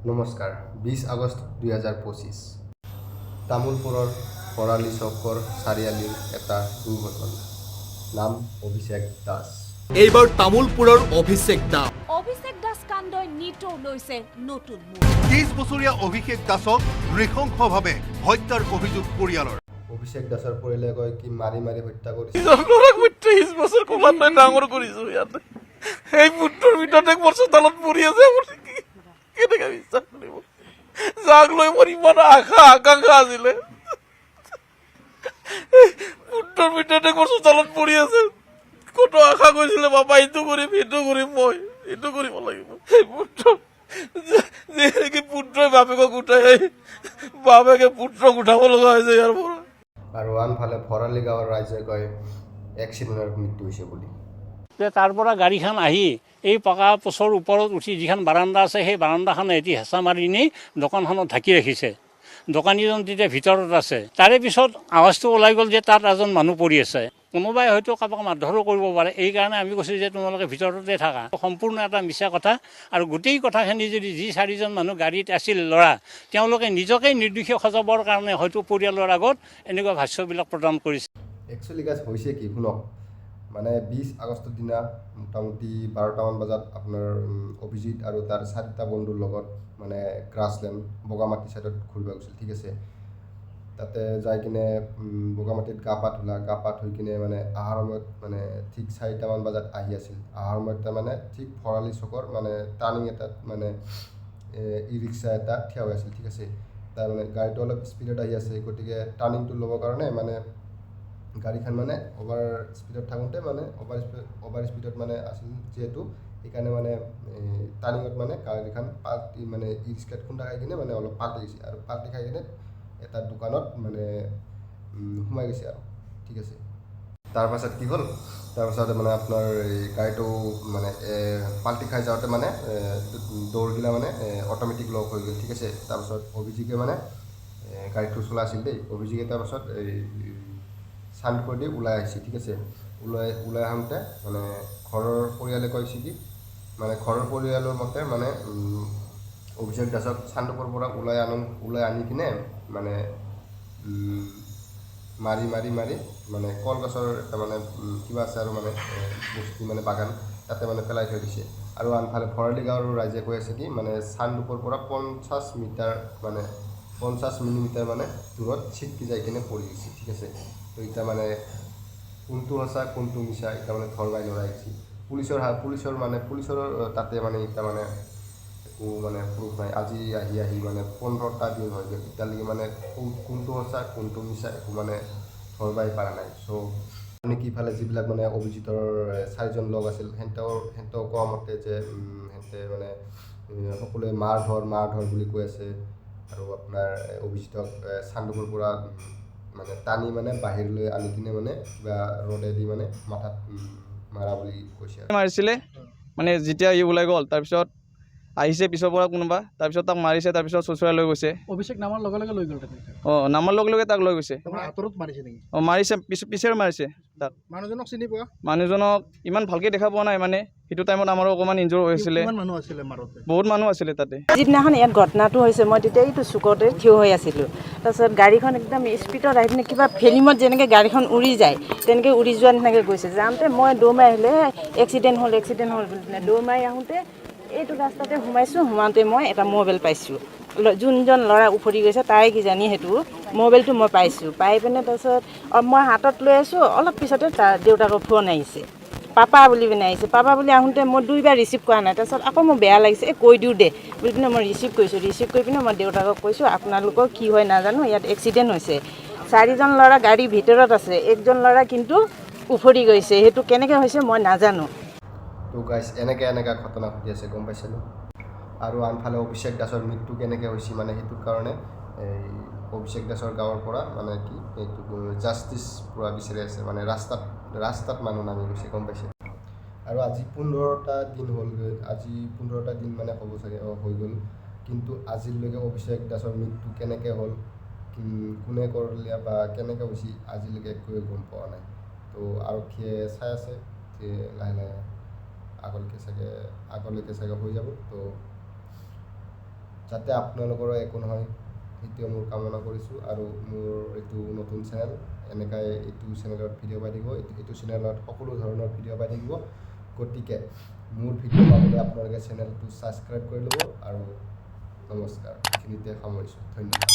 নমস্কাৰ 20 আগষ্ট 2025 তামোলপুৰৰ পৰালি চকৰ চাৰিআলিৰ এটা দুৰ্ঘটনা নাম অভিষেক দাস এইবাৰ তামোলপুৰৰ অভিষেক দাস কাণ্ডই নিতৌ লৈছে নতুন মুখ 30 বছৰীয়া অভিষেক দাসক নৃশংসভাৱে হত্যাৰ অভিযোগ পৰিয়ালৰ অভিষেক দাসৰ পৰিয়ালে কয় কি মাৰি হত্যা কৰিছে 30 বছৰ কোমান ডাঙৰ কৰিছো ইয়াতে এই পুত্ৰৰ ভিতৰত এক বছৰ তলত পৰি আছে কেনেকৈ বিশ্বাস কৰিব যাক লৈ মোৰ ইমান আকাংক্ষা আছিলে পুত্ৰৰ ভিতৰত এক বছৰ তলত পৰি আছে কত আশা কৰিছিলে বাবা এইটো কৰিম মই এইটো কৰিব লাগিব এই পুত্ৰ যেনেকৈ পুত্ৰই বাপেকক উঠাই বাপেকে পুত্ৰক উঠাব লগা হৈছে ইয়াৰ পৰা আৰু আনফালে ভৰালি গাঁৱৰ ৰাইজে কয় এক্সিডেণ্টত মৃত্যু হৈছে বুলি তাৰ পৰা গাড়ীখন আহি এই পকা পচৰ ওপৰত উঠি যিখন বাৰাণ্ডা আছে সেই বাৰাণ্ডাখন এটি হেঁচা মাৰি নি দোকানখনত ঢাকি ৰাখিছে দোকানীজন তেতিয়া ভিতৰত আছে তাৰে পিছত আৱাজটো ওলাই গ'ল যে তাত এজন মানুহ পৰি আছে কোনোবাই হয়তো কাৰোবাক মাৰধৰো কৰিব পাৰে এই কাৰণে আমি কৈছোঁ যে তোমালোকে ভিতৰতে থাকা সম্পূৰ্ণ এটা মিছা কথা আৰু গোটেই কথাখিনি যদি যি চাৰিজন মানুহ গাড়ীত আছিল ল'ৰা তেওঁলোকে নিজকে নিৰ্দোষী সজাবৰ কাৰণে হয়তো পৰিয়ালৰ আগত এনেকুৱা ভাষ্যবিলাক প্ৰদান কৰিছে একচুৱেলি গাছ হৈছে কি শুনক মানে 20 আগষ্টৰ দিনা মোটামুটি 12টামান বজাত আপোনাৰ অভিজিত আৰু তাৰ 4টা বন্ধুৰ লগত মানে গ্ৰাছলেণ্ড বগামাটি ছাইডত ঘূৰিব গৈছিল ঠিক আছে তাতে যাই কিনে বগামাটিত গা পা ধুই কিনে মানে অহাৰ সময়ত মানে ঠিক 4টামান বজাত আহি আছিল অহাৰ সময়ত তাৰমানে ঠিক ভৰালি চকৰ মানে টাৰ্ণিং এটাত মানে ই ৰিক্সা এটা থিয় হৈ আছিল ঠিক আছে তাৰমানে গাড়ীটো অলপ স্পীডত আহি আছে গতিকে টাৰ্ণিংটো ল'বৰ কাৰণে মানে গাড়ীখন মানে অভাৰ স্পীডত থাকোঁতে মানে অভাৰ স্পীডত মানে আছিল যিহেতু সেইকাৰণে মানে টাৰ্ণিঙত মানে গাড়ীখন পাল্টি মানে ই ৰিক্সাত খুন্দা খাই কিনে মানে অলপ পাল্টি গৈছে আৰু পাল্টি খাই কিনে এটা দোকানত মানে সোমাই গৈছে আৰু ঠিক আছে তাৰপাছত কি হ'ল তাৰপাছত মানে আপোনাৰ এই গাড়ীটো মানে পাল্টি খাই যাওঁতে মানে দৌৰগিলা মানে অট'মেটিক লক হৈ গ'ল ঠিক আছে তাৰপাছত অভিজিকে মানে গাড়ীটো চলাই আছিল দেই অভিজিকে তাৰপাছত এই চান্দপুৰ দি ওলাই আহিছে ঠিক আছে ওলাই আহোঁতে মানে ঘৰৰ পৰিয়ালে কৈছে কি মানে ঘৰৰ পৰিয়ালৰ মতে মানে অভিষেক দাসক চান্দপুৰৰ পৰা ওলাই আনি কিনে মানে মাৰি মানে কলগছৰ এটা মানে কিবা আছে আৰু মানে বস্তু মানে বাগান তাতে মানে পেলাই থৈ দিছে আৰু আনফালে ভৰালি গাঁৱৰ ৰাইজে কৈ আছে কি মানে চান্দপুৰৰ পৰা 50 মিলিমিটাৰ মানে দূৰত ছিটকি যাই কিনে পৰি গৈছে ঠিক আছে তো এতিয়া মানে কোনটো সঁচা কোনটো মিছা এতিয়া মানে ধৰবাই ল'ৰাই আহিছে পুলিচৰ তাতে মানে এতিয়া মানে একো মানে প্ৰুফ নাই আজি আহি মানে 15টা দিন হৈ গ'ল এতিয়ালৈকে মানে কোনটো সঁচা কোনটো মিছা একো মানে ধৰবাই পৰা নাই চ' মানে কিফালে যিবিলাক মানে অভিজিতৰ 4জন লগ আছিল সিহঁতৰ কোৱা মতে যে সিহঁতে মানে সকলোৱে মাৰ ধৰ বুলি কৈ আছে আৰু আপোনাৰ অভিজিতক চান্দপুৰৰ পৰা মানে টানি মানে বাহিৰলৈ আনি কিনে মানে কিবা ৰডেদি মানে মাথাত মাৰা বুলি কৈছে মাৰিছিলে মানে যেতিয়া ই ওলাই গ'ল তাৰপিছত আহিছে পিছৰ পৰা কোনোবা তাৰপিছত তাক মাৰিছে তাৰপিছত চুচৰাই লৈ গৈছে অভিষেক নামৰ লগে লগে লৈ গ'ল নামৰ লগে তাক লৈ গৈছে আঁতৰত মাৰিছে নেকি মাৰিছে পিছে মাৰিছে তাক মানুহজনক চিনি পোৱা মানুহজনক ইমান ভালকৈ দেখা পোৱা নাই মানে সেইটো টাইমত আমাৰো অকণমান ইনজৰ হৈছিলে মানুহ আছিলে মাৰোতে বহুত মানুহ আছিলে তাতে যিদিনাখন ইয়াত ঘটনাটো হৈছে মই তেতিয়া এইটো চুকতে থিয় হৈ আছিলোঁ তাৰপিছত গাড়ীখন একদম স্পীডত আহি পিনে কিবা ফিল্মত যেনেকৈ গাড়ীখন উৰি যায় তেনেকৈ উৰি যোৱা নিচিনাকৈ গৈছে যাওঁতে মই দৌৰ মাৰি আহিলে এক্সিডেণ্ট হ'ল বুলি পিনে দৌৰ মাৰি আহোঁতে এইটো ৰাস্তাতে সোমাওঁতে মই এটা মোবাইল পাইছোঁ যোনজন ল'ৰা উফৰি গৈছে তাই কিজানি সেইটো মোবাইলটো মই পাইছোঁ পাই পিনে তাৰপিছত মই হাতত লৈ আছোঁ অলপ পিছতে তাৰ দেউতাকৰ ফোন আহিছে পাপা বুলি পিনে আহিছে পাপা বুলি আহোঁতে মই 2বাৰ ৰিচিভ কৰা নাই তাৰপিছত আকৌ মোৰ বেয়া লাগিছে কৈ দিওঁ দে বুলি পিনে মই ৰিচিভ কৰি পিনে মই দেউতাকক কৈছোঁ আপোনালোকৰ কি হয় নাজানো ইয়াত এক্সিডেণ্ট হৈছে 4জন ল'ৰা গাড়ীৰ ভিতৰত আছে 1জন ল'ৰা কিন্তু উফৰি গৈছে সেইটো কেনেকৈ হৈছে মই নাজানো তো গাইছ এনেকৈ ঘটনা ঘটি আছে গম পাইছিলোঁ আৰু আনফালে অভিষেক দাসৰ মৃত্যু কেনেকৈ হৈছে মানে সেইটোৰ কাৰণে এই অভিষেক দাসৰ গাঁৱৰ পৰা মানে কি এইটো জাষ্টিচ পোৱা বিচাৰি আছে মানে ৰাস্তাত মানুহ নামি গৈছে গম পাইছে আৰু আজি 15টা দিন হ'লগৈ আজি 15টা দিন মানে হ'ব চাগে হৈ গ'ল কিন্তু আজিলৈকে অভিষেক দাসৰ মৃত্যু কেনেকৈ হ'ল কোনে কৰিলে বা কেনেকৈ হৈছে আজিলৈকে একোৱে গম পোৱা নাই তো আৰক্ষীয়ে চাই আছে যে লাহে 'আগলৈকে চাগে হৈ যাব তো যাতে আপোনালোকৰো একো নহয় সেইটোৱে মোৰ কামনা কৰিছোঁ। আৰু মোৰ এইটো নতুন চেনেল, এনেকৈ এইটো চেনেলত ভিডিঅ' পাই থাকিব, এইটো চেনেলত সকলো ধৰণৰ ভিডিঅ' পাই থাকিব। গতিকে মোৰ ভিডিঅ' পাবলৈ আপোনালোকে চেনেলটো ছাবস্ক্ৰাইব কৰি ল'ব। আৰু নমস্কাৰ, এইখিনিতে সামৰিছোঁ, ধন্যবাদ।